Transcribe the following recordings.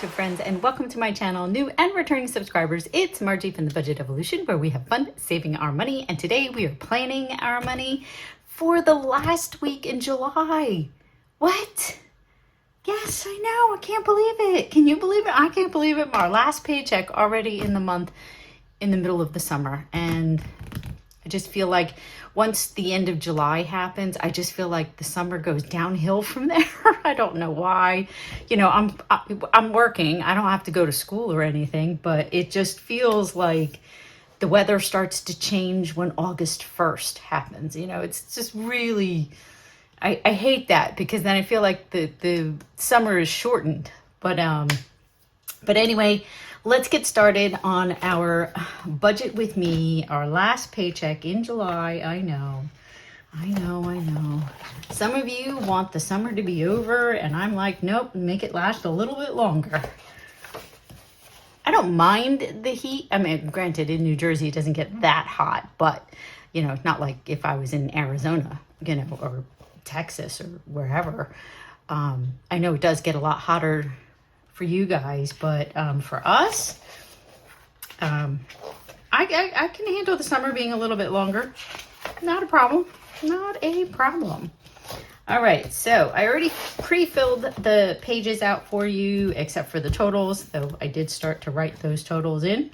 budget friends, and welcome to my channel, new and returning subscribers. It's Margie from the Budget Evolution, where we have fun saving our money, and today we are planning our money for the last week in July. What? Yes, I know. I can't believe it. Can you believe it? I can't believe it. Our last paycheck already in the month, in the middle of the summer, and I just feel like once the end of July happens, I just feel like the summer goes downhill from there. I don't know why. You know, I'm working. I don't have to go to school or anything, but it just feels like the weather starts to change when August 1st happens. You know, it's just really, I hate that, because then I feel like the summer is shortened. But anyway, let's get started on our budget with me, our last paycheck in July. I know. Some of you want the summer to be over, and I'm like, nope, make it last a little bit longer. I don't mind the heat. I mean, granted, in New Jersey, it doesn't get that hot, but, you know, not like if I was in Arizona, you know, or Texas or wherever. I know it does get a lot hotter for you guys, but for us, I can handle the summer being a little bit longer. Not a problem. Not a problem. All right, so I already pre-filled the pages out for you, except for the totals, though I did start to write those totals in.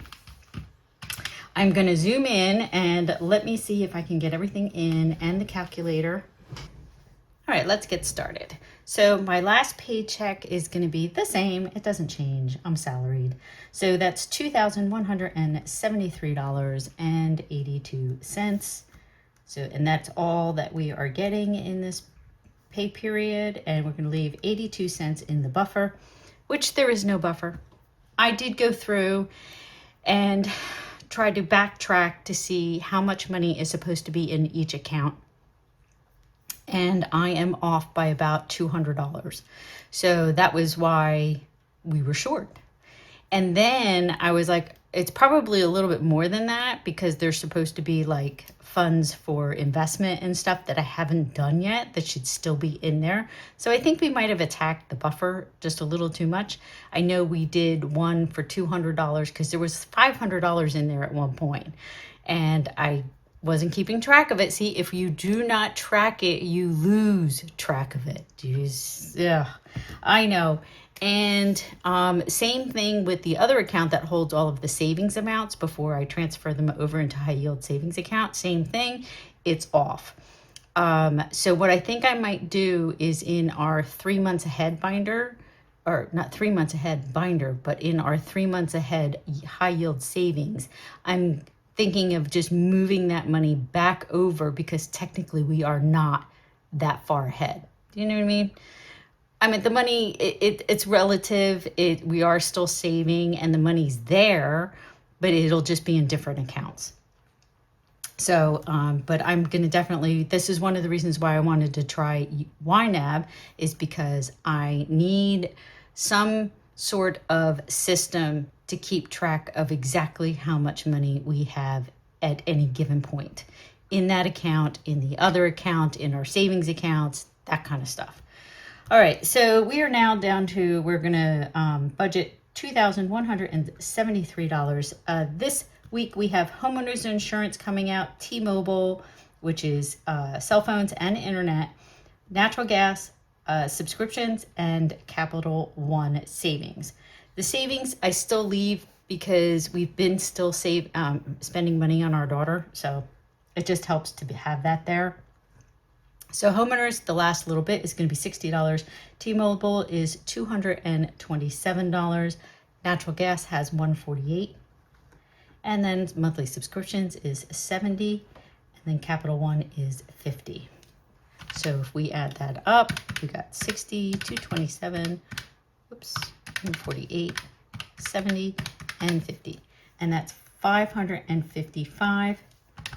I'm going to zoom in and let me see if I can get everything in and the calculator. All right, let's get started. So my last paycheck is going to be the same. It doesn't change. I'm salaried. So that's $2,173.82. So, and that's all that we are getting in this pay period. And we're going to leave 82 cents in the buffer, which there is no buffer. I did go through and try to backtrack to see how much money is supposed to be in each account. And I am off by about $200. So that was why we were short. And then I was like, it's probably a little bit more than that, because there's supposed to be like funds for investment and stuff that I haven't done yet that should still be in there. So I think we might have attacked the buffer just a little too much. I know we did one for $200 because there was $500 in there at one point, and I wasn't keeping track of it. See, if you do not track it, you lose track of it. Jeez. Yeah, I know. And same thing with the other account that holds all of the savings amounts before I transfer them over into high yield savings account. Same thing, it's off. So what I think I might do is in our 3 months ahead binder, or not 3 months ahead binder, but in our 3 months ahead high yield savings, I'm thinking of just moving that money back over, because technically we are not that far ahead. Do you know what I mean? I mean, the money, it's relative. We are still saving, and the money's there, but it'll just be in different accounts. So, but I'm going to definitely, this is one of the reasons why I wanted to try YNAB, is because I need some sort of system to keep track of exactly how much money we have at any given point in that account, in the other account, in our savings accounts, that kind of stuff. All right, so we are now down to, we're gonna budget $2,173. This week we have homeowners insurance coming out, T-Mobile, which is cell phones and internet, natural gas, subscriptions, and Capital One savings. The savings I still leave because we've been still spending money on our daughter, so it just helps to have that there. So homeowners, the last little bit is going to be $60. T-Mobile is $227. Natural gas has $148. And then monthly subscriptions is $70. And then Capital One is $50. So if we add that up, we got 60, 227, 148, 70, and 50. And that's 555.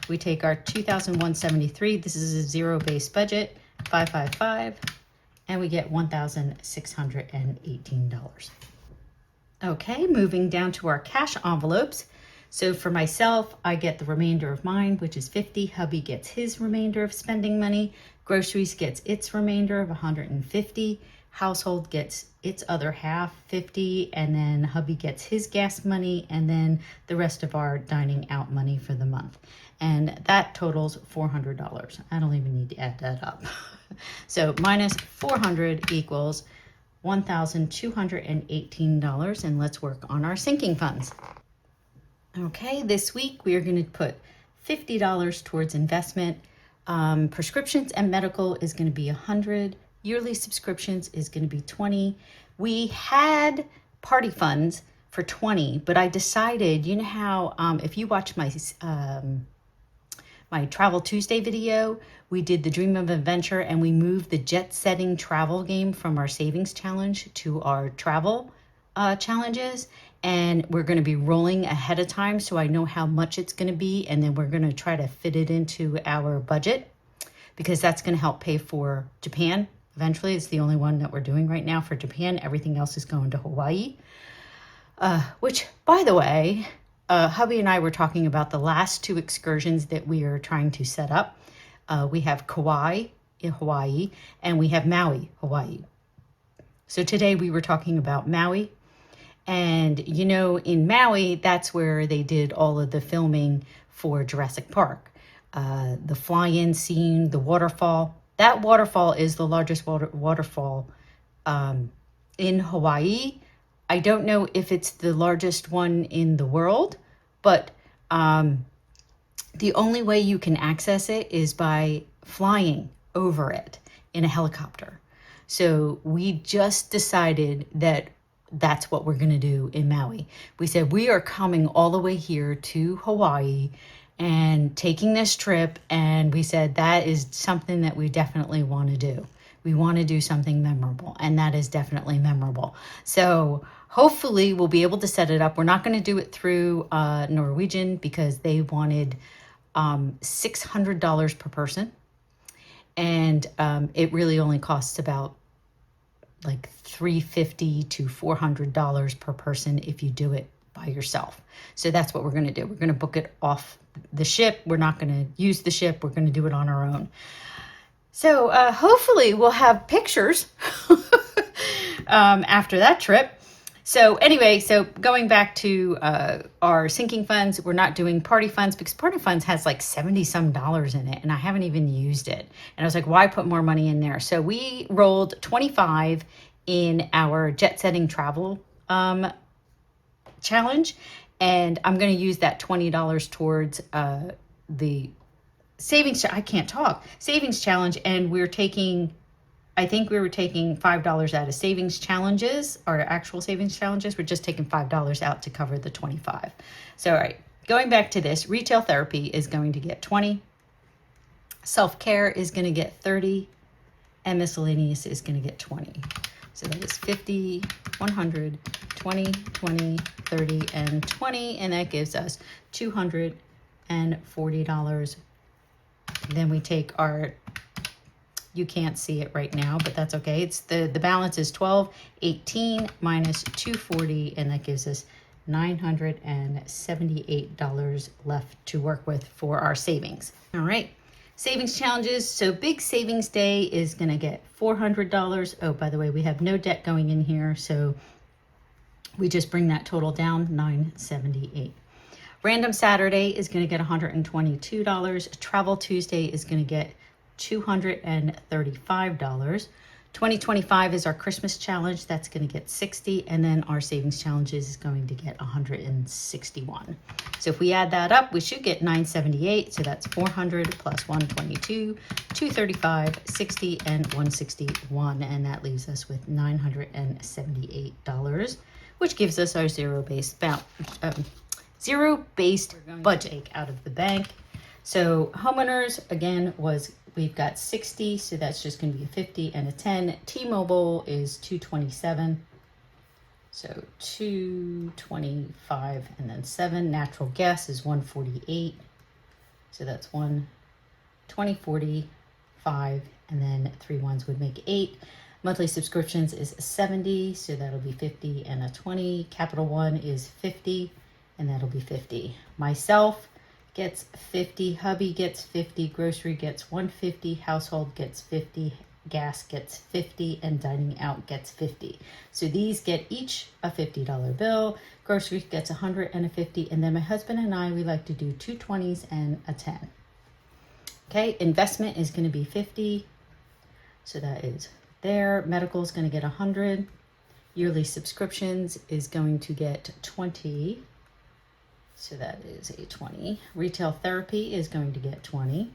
We take our 2,173, this is a zero-based budget, 555, and we get $1,618. Okay, moving down to our cash envelopes. So for myself, I get the remainder of mine, which is 50. Hubby gets his remainder of spending money. Groceries gets its remainder of 150. household gets its other half, 50, and then hubby gets his gas money, and then the rest of our dining out money for the month. And that totals $400. I don't even need to add that up. So minus 400 equals $1,218, and let's work on our sinking funds. Okay, this week we are going to put $50 towards investment. Prescriptions and medical is going to be 100. Yearly subscriptions is going to be 20. We had party funds for 20, but I decided, you know how if you watch my my Travel Tuesday video, we did the Dream of Adventure and we moved the jet setting travel game from our savings challenge to our travel challenges. And we're going to be rolling ahead of time so I know how much it's going to be. And then we're going to try to fit it into our budget because that's going to help pay for Japan. Eventually, it's the only one that we're doing right now for Japan. Everything else is going to Hawaii. Which, by the way, hubby and I were talking about the last 2 excursions that we are trying to set up. We have Kauai in Hawaii and we have Maui, Hawaii. So today we were talking about Maui. And, you know, in Maui, that's where they did all of the filming for Jurassic Park. The fly-in scene, the waterfall. That waterfall is the largest waterfall in Hawaii. I don't know if it's the largest one in the world, but the only way you can access it is by flying over it in a helicopter. So we just decided that that's what we're going to do in Maui. We said we are coming all the way here to Hawaii and taking this trip, and we said that is something that we definitely want to do. We want to do something memorable, and that is definitely memorable. So hopefully we'll be able to set it up. We're not going to do it through Norwegian because they wanted $600 per person, and it really only costs about like $350 to $400 per person if you do it by yourself. So that's what we're going to do. We're going to book it off the ship. We're not going to use the ship. We're going to do it on our own. So hopefully we'll have pictures after that trip. So anyway, so going back to our sinking funds, we're not doing party funds because party funds has like $70 some in it, and I haven't even used it. And I was like, why put more money in there? So we rolled 25 in our jet setting travel challenge, and I'm going to use that $20 towards the savings. I can't talk savings challenge, and we're taking. I think we were taking $5 out of savings challenges, our actual savings challenges. We're just taking $5 out to cover the 25. So, all right, going back to this, retail therapy is going to get 20. Self-care is going to get 30. And miscellaneous is going to get 20. So that is 50, 100, 20, 20, 30, and 20. And that gives us $240. Then we take our... You can't see it right now, but that's okay. It's the balance is 1218 minus 240, and that gives us $978 left to work with for our savings. All right, savings challenges. So big savings day is going to get $400. Oh, by the way, we have no debt going in here, so we just bring that total down, $978. Random Saturday is going to get $122. Travel Tuesday is going to get $235. 2025 is our Christmas challenge. That's going to get 60. And then our savings challenges is going to get 161. So if we add that up, we should get 978. So that's 400 plus 122, 235, 60, and 161. And that leaves us with $978, which gives us our zero-based budget out of the bank. So homeowners, again, we've got 60, so that's just going to be a 50 and a 10. T-Mobile is 227, so 225 and then 7. Natural gas is 148, so that's 2045, and then 3 ones would make 8. Monthly subscriptions is 70, so that'll be 50 and a 20. Capital One is 50, and that'll be 50. Myself gets 50, hubby gets 50, grocery gets 150, household gets 50, gas gets 50, and dining out gets 50. So these get each a $50 bill. Groceries gets 100 and a 50, and then my husband and I, we like to do 2 20s and a 10. Okay, investment is going to be 50, so that is there. Medical is going to get 100. Yearly subscriptions is going to get 20, so that is a 20. Retail therapy is going to get 20.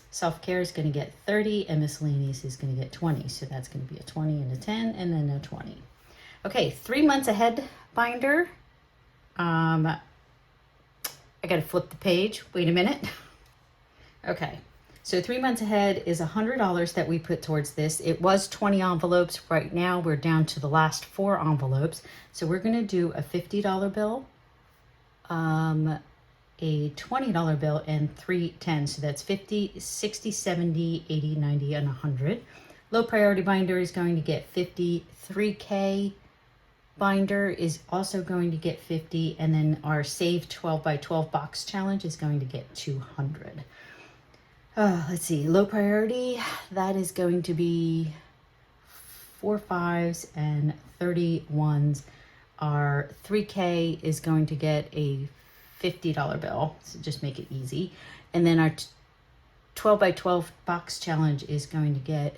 Self-care is going to get 30, and miscellaneous is going to get 20. So that's going to be a 20 and a 10, and then a 20. Okay, 3 months ahead binder. I got to flip the page. Wait a minute. Okay, so 3 months ahead is $100 that we put towards this. It was 20 envelopes. Right now, we're down to the last 4 envelopes. So we're going to do a $50 bill, a $20 bill, and 3 10s. So that's 50, 60, 70, 80, 90, and 100. Low priority binder is going to get 50. 3K binder is also going to get 50. And then our Save 12 by 12 box challenge is going to get 200. Let's see, low priority, that is going to be 4 5s and 30 1s. Our 3K is going to get a $50 bill, so just make it easy. And then our 12 by 12 box challenge is going to get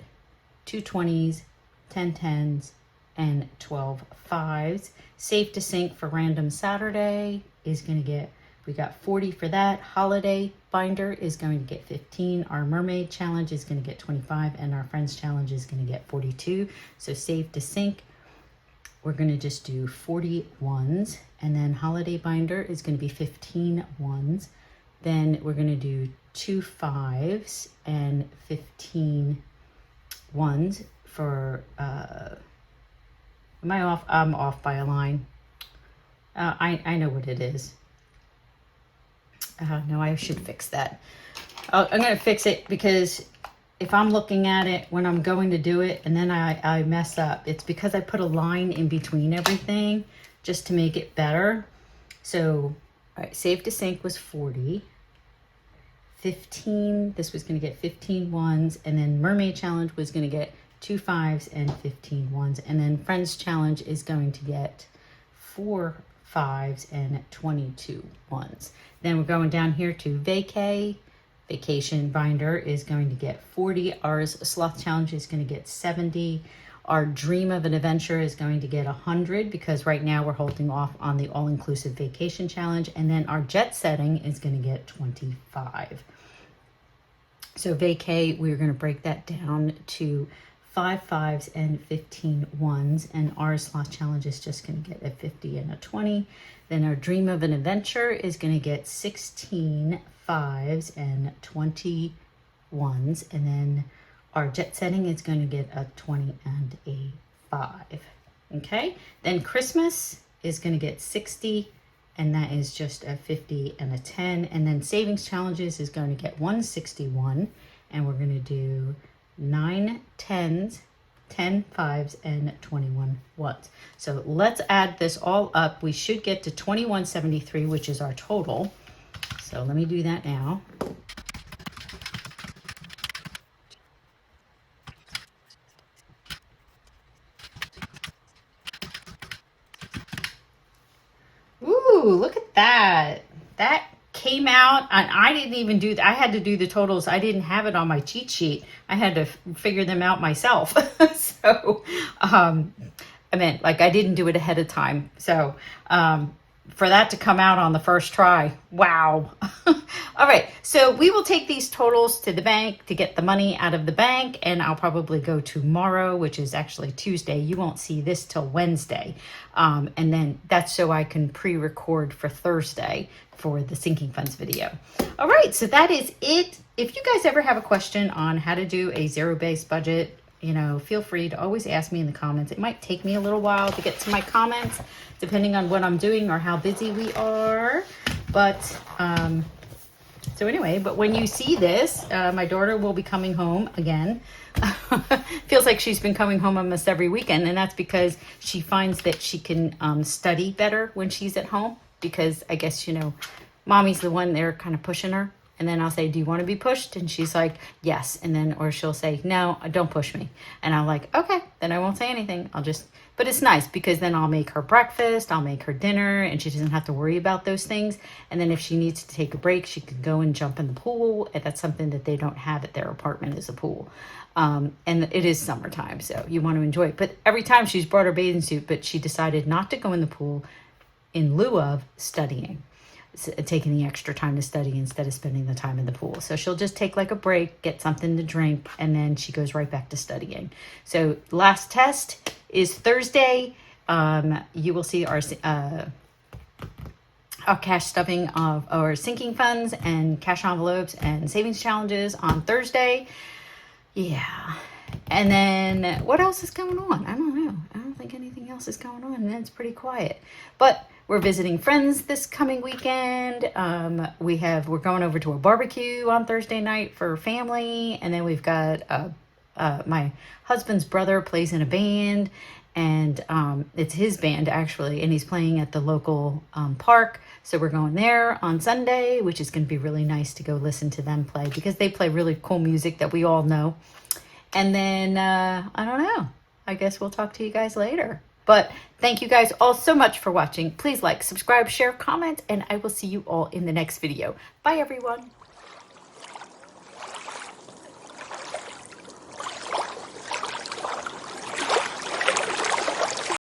2 20s, 10 10s, and 12 5s. Save to Sink for Random Saturday is going to get, we got 40 for that. Holiday binder is going to get 15. Our Mermaid challenge is going to get 25, and our Friends challenge is going to get 42. So Save to Sink, we're going to just do 40 1s, and then holiday binder is going to be 15 1s. Then we're going to do 2 5s and 15 1s for, am I off? I'm off by a line. I know what it is. No, I should fix that. I'm going to fix it because if I'm looking at it when I'm going to do it and then I mess up, it's because I put a line in between everything just to make it better. So, all right, Save to Sink was 40. 15, this was going to get 15 1s, and then Mermaid challenge was going to get 2 5s and 15 1s, and then Friends challenge is going to get 4 5s and 22 1s. Then we're going down here to Vacation binder is going to get 40. Ours Sloth challenge is going to get 70. Our Dream of an Adventure is going to get 100 because right now we're holding off on the all-inclusive vacation challenge. And then our Jet Setting is going to get 25. So vacay, we're going to break that down to 5 5s and 15 1s. And our Sloth challenge is just going to get a 50 and a 20. Then our Dream of an Adventure is going to get 16 5s and 20 1s. And then our Jet Setting is going to get a 20 and a 5. Okay. Then Christmas is going to get 60, and that is just a 50 and a 10. And then Savings Challenges is going to get 161, and we're going to do 9 10s, 10 5s, and 21 1s. So let's add this all up. We should get to 2173, which is our total. So let me do that now. Ooh, look at that. That came out, and I didn't even do that. I had to do the totals. I didn't have it on my cheat sheet. I had to figure them out myself. So, I meant like I didn't do it ahead of time. So, for that to come out on the first try, wow. All right, so we will take these totals to the bank to get the money out of the bank, and I'll probably go tomorrow, which is actually Tuesday. You won't see this till Wednesday. And then that's so I can pre-record for Thursday for the Sinking Funds video. All right, so that is it. If you guys ever have a question on how to do a zero-based budget, you know, feel free to always ask me in the comments. It might take me a little while to get to my comments, depending on what I'm doing or how busy we are. But, so anyway, but when you see this, my daughter will be coming home again. Feels like she's been coming home almost every weekend, and that's because she finds that she can study better when she's at home, because I guess, you know, mommy's the one there kind of pushing her. And then I'll say, do you want to be pushed? And she's like, yes. And then, or she'll say, no, don't push me. And I'm like, okay, then I won't say anything. But it's nice because then I'll make her breakfast, I'll make her dinner, and she doesn't have to worry about those things. And then if she needs to take a break, she can go and jump in the pool. And that's something that they don't have at their apartment, is a pool. And it is summertime, so you want to enjoy it. But every time she's brought her bathing suit, but she decided not to go in the pool in lieu of studying, taking the extra time to study instead of spending the time in the pool. So she'll just take like a break, get something to drink, and then she goes right back to studying. So last test is Thursday. You will see our cash stuffing of our sinking funds and cash envelopes and savings challenges on Thursday. Yeah. And then what else is going on? I don't know. I don't think anything else is going on, and it's pretty quiet. But we're visiting friends this coming weekend. We're going over to a barbecue on Thursday night for family, and then we've got my husband's brother plays in a band, and it's his band actually, and he's playing at the local park. So we're going there on Sunday, which is going to be really nice to go listen to them play because they play really cool music that we all know. And then I don't know. I guess we'll talk to you guys later. But thank you guys all so much for watching. Please like, subscribe, share, comment, and I will see you all in the next video. Bye, everyone.